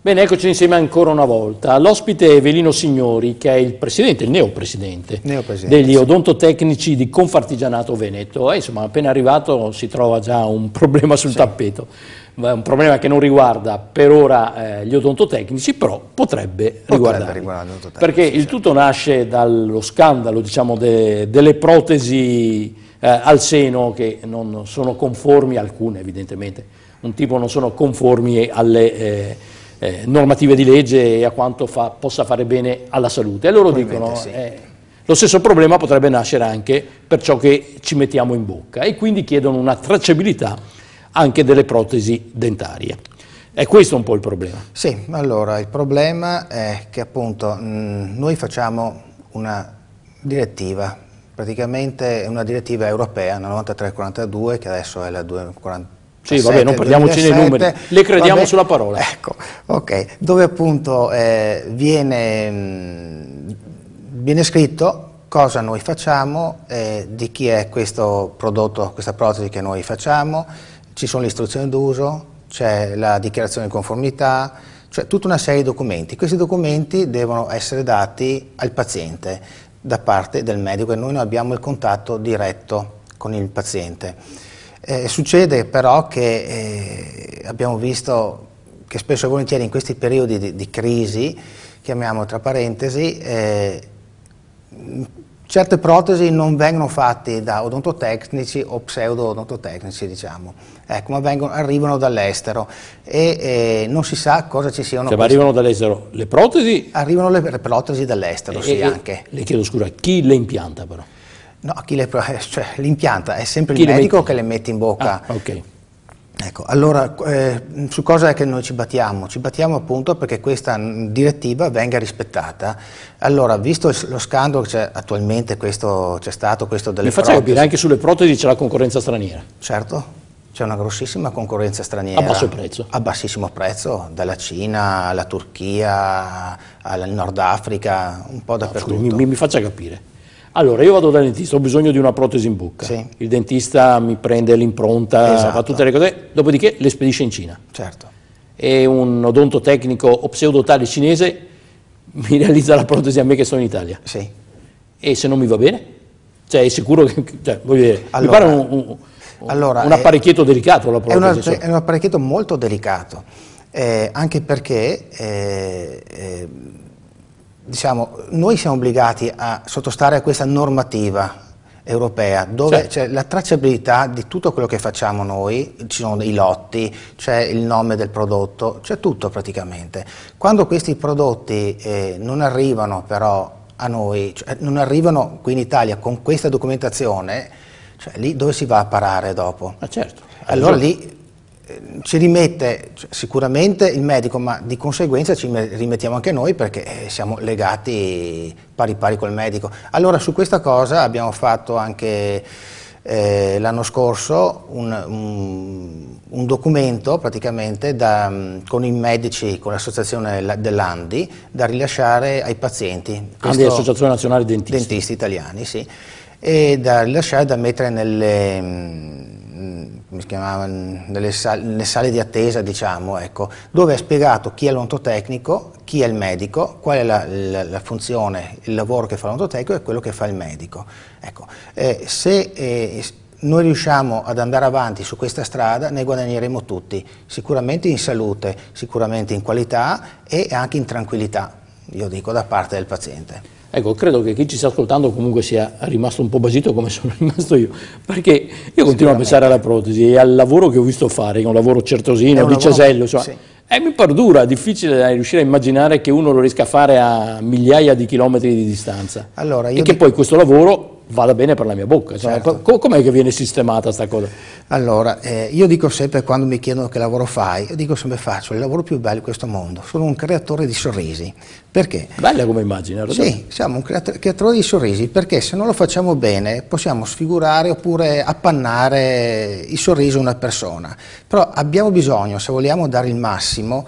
Bene, eccoci insieme ancora una volta. L'ospite è Evelino Signori, che è il presidente, il neopresidente degli odontotecnici di Confartigianato Veneto. Insomma, appena arrivato si trova già un problema sul tappeto, un problema che non riguarda per ora gli odontotecnici, però potrebbe riguardarli. Perché il tutto nasce dallo scandalo, diciamo, delle protesi al seno che non sono conformi, alcune evidentemente, un tipo non sono conformi alle normative di legge e a quanto possa fare bene alla salute. E loro dicono lo stesso problema potrebbe nascere anche per ciò che ci mettiamo in bocca e quindi chiedono una tracciabilità anche delle protesi dentarie. È questo un po' il problema. Sì, allora il problema è che appunto noi facciamo una direttiva, praticamente è una direttiva europea, la 9342, che adesso è la 240. Sì, vabbè, non perdiamoci nei numeri, le crediamo sulla parola. Ecco, ok, dove appunto viene scritto cosa noi facciamo, di chi è questo prodotto, questa protesi che noi facciamo, ci sono le istruzioni d'uso, c'è la dichiarazione di conformità, cioè tutta una serie di documenti. Questi documenti devono essere dati al paziente da parte del medico e noi non abbiamo il contatto diretto con il paziente. Succede però che abbiamo visto che spesso e volentieri in questi periodi di crisi, chiamiamo tra parentesi, certe protesi non vengono fatte da odontotecnici o pseudo-odontotecnici, diciamo, ecco, ma arrivano dall'estero e non si sa cosa ci siano. Cioè, ma arrivano dall'estero le protesi? Arrivano le protesi dall'estero, sì, anche. Le chiedo scusa, chi le impianta però? No, cioè, l'impianta è sempre il medico che le mette in bocca. Ah, ok. Ecco, allora su cosa è che noi ci battiamo? Ci battiamo appunto perché questa direttiva venga rispettata. Allora, visto lo scandalo che c'è attualmente, c'è stato questo delle protesi. Mi faccia capire, anche sulle protesi c'è la concorrenza straniera? Certo, c'è una grossissima concorrenza straniera. A basso prezzo? A bassissimo prezzo, dalla Cina alla Turchia, al Nord Africa, un po' dappertutto. Scusi, mi faccia capire. Allora, io vado dal dentista, ho bisogno di una protesi in bocca, sì. Il dentista mi prende l'impronta, esatto. Fa tutte le cose, dopodiché le spedisce in Cina. Certo. E un odontotecnico o pseudotale cinese mi realizza la protesi a me che sono in Italia. Sì. E se non mi va bene? Cioè, è sicuro che, voglio dire, allora, mi pare un apparecchietto delicato la protesi. È un apparecchietto molto delicato, anche perché diciamo, noi siamo obbligati a sottostare a questa normativa europea dove c'è la tracciabilità di tutto quello che facciamo noi, ci sono dei lotti, c'è il nome del prodotto, c'è tutto praticamente. Quando questi prodotti non arrivano però a noi, cioè non arrivano qui in Italia con questa documentazione, cioè lì dove si va a parare dopo? Certo. Allora lì ci rimette sicuramente il medico, ma di conseguenza ci rimettiamo anche noi perché siamo legati pari pari col medico. Allora su questa cosa abbiamo fatto anche l'anno scorso un documento praticamente con i medici, con l'associazione dell'ANDI, da rilasciare ai pazienti. ANDI, Associazione Nazionale Dentisti. Dentisti italiani, sì, e da rilasciare, da mettere come si chiamavano, nelle sale di attesa, diciamo, ecco, dove è spiegato chi è l'odontotecnico, chi è il medico, qual è la funzione, il lavoro che fa l'odontotecnico e quello che fa il medico. Ecco, se noi riusciamo ad andare avanti su questa strada ne guadagneremo tutti, sicuramente in salute, sicuramente in qualità e anche in tranquillità, io dico, da parte del paziente. Ecco, credo che chi ci sta ascoltando comunque sia rimasto un po' basito come sono rimasto io, perché io continuo a pensare alla protesi e al lavoro che ho visto fare, che è un lavoro certosino, di cesello, insomma, sì. Mi perdura, è difficile riuscire a immaginare che uno lo riesca a fare a migliaia di chilometri di distanza, allora, e che poi questo lavoro vada bene per la mia bocca. Certo. Com'è che viene sistemata sta cosa? Allora, io dico sempre, quando mi chiedono che lavoro fai, io dico sempre: faccio il lavoro più bello di questo mondo, sono un creatore di sorrisi. Perché? Bella come immagine. Sì, siamo un creatore di sorrisi, perché se non lo facciamo bene possiamo sfigurare oppure appannare il sorriso a una persona, però abbiamo bisogno, se vogliamo dare il massimo,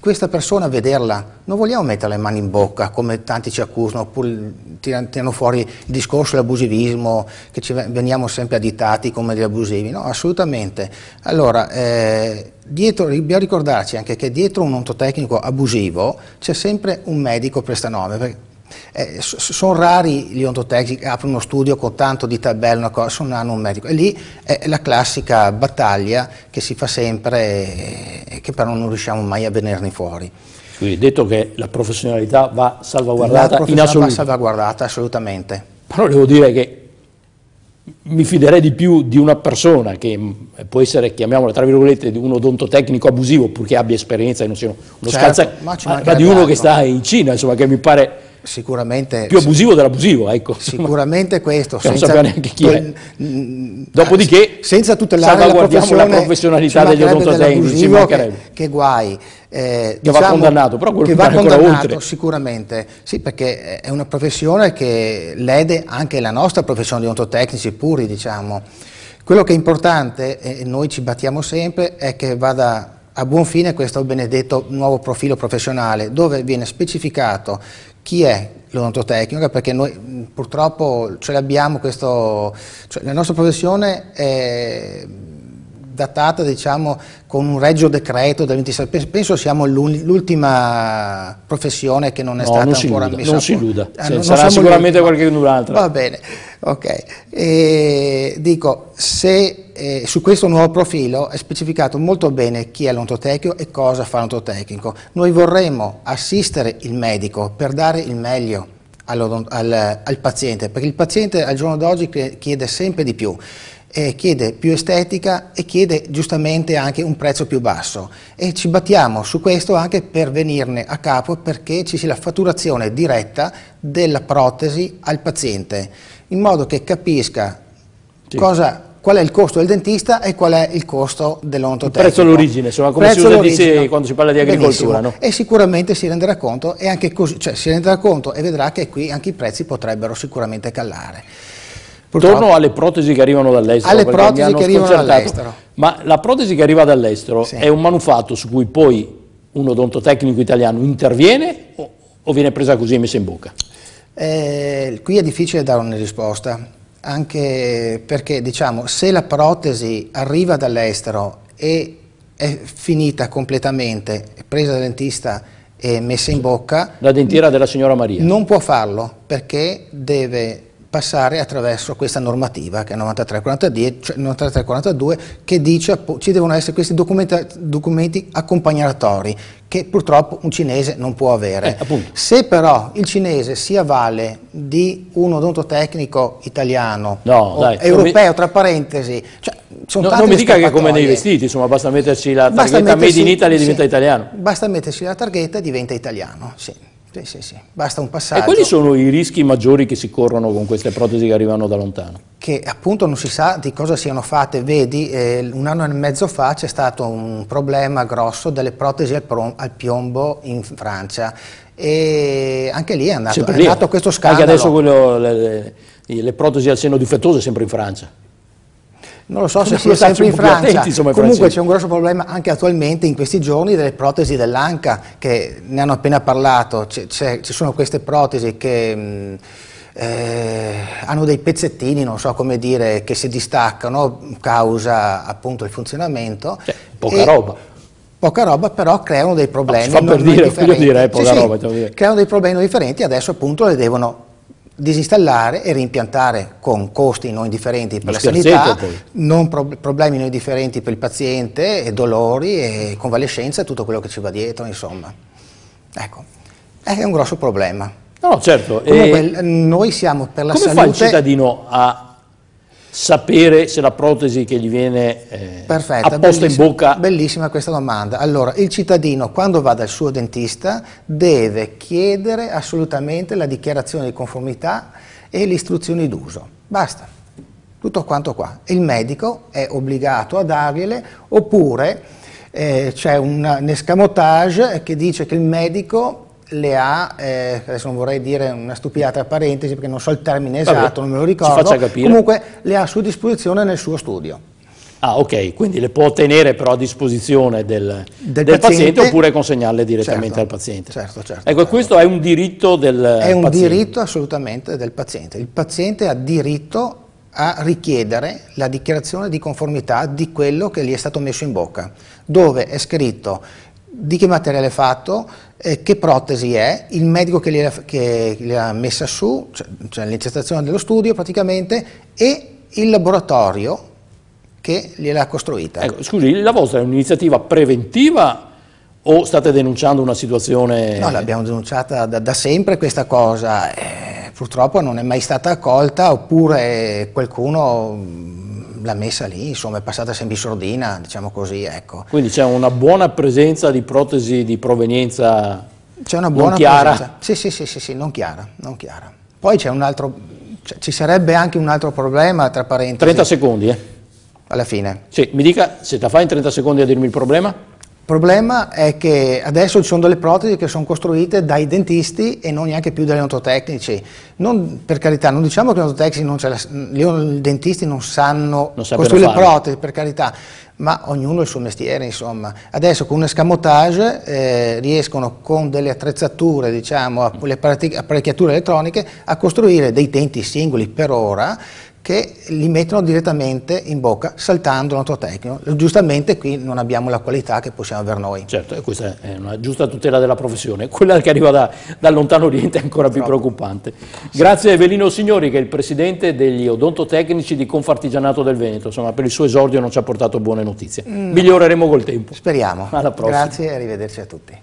questa persona vederla, non vogliamo mettere le mani in bocca come tanti ci accusano, oppure tirano fuori il discorso dell'abusivismo, che veniamo sempre additati come degli abusivi, no, assolutamente. Allora, dobbiamo ricordarci anche che dietro un odontotecnico abusivo c'è sempre un medico prestanome, perché sono rari gli odontotecnici che aprono uno studio con tanto di tabelle, una cosa, non hanno un medico, e lì è la classica battaglia che si fa sempre e che però non riusciamo mai a venirne fuori. Quindi detto che la professionalità va salvaguardata in assoluto. Va salvaguardata assolutamente. Però devo dire che mi fiderei di più di una persona che può essere, chiamiamola tra virgolette, di un odontotecnico abusivo, purché abbia esperienza e non sia uno certo, ma di uno che sta in Cina, insomma, che mi pare sicuramente più abusivo dell'abusivo, ecco. Sicuramente questo, non sapeva neanche chi è. Dopodiché senza tutelare la professionalità degli odontotecnici, che guai. Che va condannato, però quello che va condannato oltre. Sicuramente, sì, perché è una professione che lede anche la nostra professione di odontotecnici puri, diciamo. Quello che è importante, e noi ci battiamo sempre, è che vada a buon fine questo benedetto nuovo profilo professionale, dove viene specificato chi è l'odontotecnico, perché noi purtroppo ce l'abbiamo questo, cioè la nostra professione è datata, diciamo, con un regio decreto del 27, penso siamo l'ultima professione che non è stata ancora messa. Non si illuda, sarà sicuramente qualche un'altra. Va bene, ok. Dico, se su questo nuovo profilo è specificato molto bene chi è l'odontotecnico e cosa fa l'odontotecnico. Noi vorremmo assistere il medico per dare il meglio al paziente, perché il paziente al giorno d'oggi chiede sempre di più. Chiede più estetica e chiede giustamente anche un prezzo più basso, e ci battiamo su questo anche per venirne a capo, perché ci sia la fatturazione diretta della protesi al paziente, in modo che capisca qual è il costo del dentista e qual è il costo dell'odontotecnico. Il prezzo all'origine, insomma, come si usa dire quando si parla di agricoltura. No? E sicuramente si renderà conto, e anche così, cioè si renderà conto e vedrà che qui anche i prezzi potrebbero sicuramente calare. Torno alle protesi che arrivano dall'estero. Alle protesi che arrivano dall'estero. Ma la protesi che arriva dall'estero è un manufatto su cui poi un odontotecnico italiano interviene o viene presa così e messa in bocca? Qui è difficile dare una risposta, anche perché, diciamo, se la protesi arriva dall'estero e è finita completamente, è presa dal dentista e messa in bocca... La dentiera della signora Maria. Non può farlo, perché deve passare attraverso questa normativa che è 9342, che dice ci devono essere questi documenti accompagnatori che purtroppo un cinese non può avere. Se però il cinese si avvale di un odontotecnico italiano europeo, tra parentesi, cioè, non mi dica che è come nei vestiti, insomma, basta metterci la targhetta Made in Italy e diventa italiano. Basta metterci la targhetta e diventa italiano, sì. Sì, basta un passaggio. E quali sono i rischi maggiori che si corrono con queste protesi che arrivano da lontano? Che appunto non si sa di cosa siano fatte. Vedi, un anno e mezzo fa c'è stato un problema grosso delle protesi al piombo in Francia, e anche lì è nato questo scandalo. Anche adesso le protesi al seno difettoso è sempre in Francia. Non lo so se sia sempre in Francia, comunque c'è un grosso problema anche attualmente in questi giorni delle protesi dell'anca, che ne hanno appena parlato. Ci sono queste protesi che hanno dei pezzettini, non so come dire, che si distaccano causa appunto il funzionamento. Poca roba. Poca roba, però creano dei problemi. Fa per dire, voglio dire, poca roba. Creano dei problemi differenti, adesso appunto le devono disinstallare e reimpiantare con costi non indifferenti per la sanità, problemi non indifferenti per il paziente, e dolori e convalescenza e tutto quello che ci va dietro, insomma. Ecco, è un grosso problema. No, certo. Comunque noi siamo per la salute... Come fa il cittadino a sapere se la protesi che gli viene apposta in bocca... Bellissima questa domanda. Allora, il cittadino quando va dal suo dentista deve chiedere assolutamente la dichiarazione di conformità e le istruzioni d'uso. Basta, tutto quanto qua. Il medico è obbligato a dargliele, oppure c'è un escamotage che dice che il medico le ha, adesso non vorrei dire una stupidata parentesi perché non so il termine esatto, non me lo ricordo, comunque le ha a sua disposizione nel suo studio. Ah, ok, quindi le può tenere però a disposizione del paziente oppure consegnarle direttamente al paziente. Certo. Ecco, questo è un diritto del paziente. È un diritto assolutamente del paziente. Il paziente ha diritto a richiedere la dichiarazione di conformità di quello che gli è stato messo in bocca, dove è scritto di che materiale è fatto, che protesi è, il medico che gliel'ha messa su, cioè l'intestazione dello studio praticamente, e il laboratorio che gliel'ha costruita. Ecco, scusi, la vostra è un'iniziativa preventiva o state denunciando una situazione? No, l'abbiamo denunciata da sempre questa cosa, purtroppo non è mai stata accolta, oppure qualcuno l'ha messa lì, insomma è passata sempre in sordina, diciamo così, ecco. Quindi c'è una buona presenza di protesi di provenienza c'è una buona non chiara? Presenza. Sì, non chiara. Poi c'è un altro, ci sarebbe anche un altro problema, tra parentesi. 30 secondi, alla fine. Sì, mi dica, se la fa in 30 secondi a dirmi il problema? Il problema è che adesso ci sono delle protesi che sono costruite dai dentisti e non neanche più dagli odontotecnici. Per carità, non diciamo che i dentisti non sanno costruire le protesi, per carità, ma ognuno ha il suo mestiere, insomma. Adesso con un escamotage riescono con delle attrezzature, diciamo, le apparecchiature elettroniche a costruire dei denti singoli per ora che li mettono direttamente in bocca saltando l'odontotecnico. Giustamente qui non abbiamo la qualità che possiamo avere noi. Certo, e questa è una giusta tutela della professione. Quella che arriva dal lontano oriente è ancora più preoccupante. Grazie a Evelino Signori, che è il presidente degli odontotecnici di Confartigianato del Veneto. Insomma, per il suo esordio non ci ha portato buone notizie. Miglioreremo col tempo. Speriamo. Alla prossima. Grazie e arrivederci a tutti.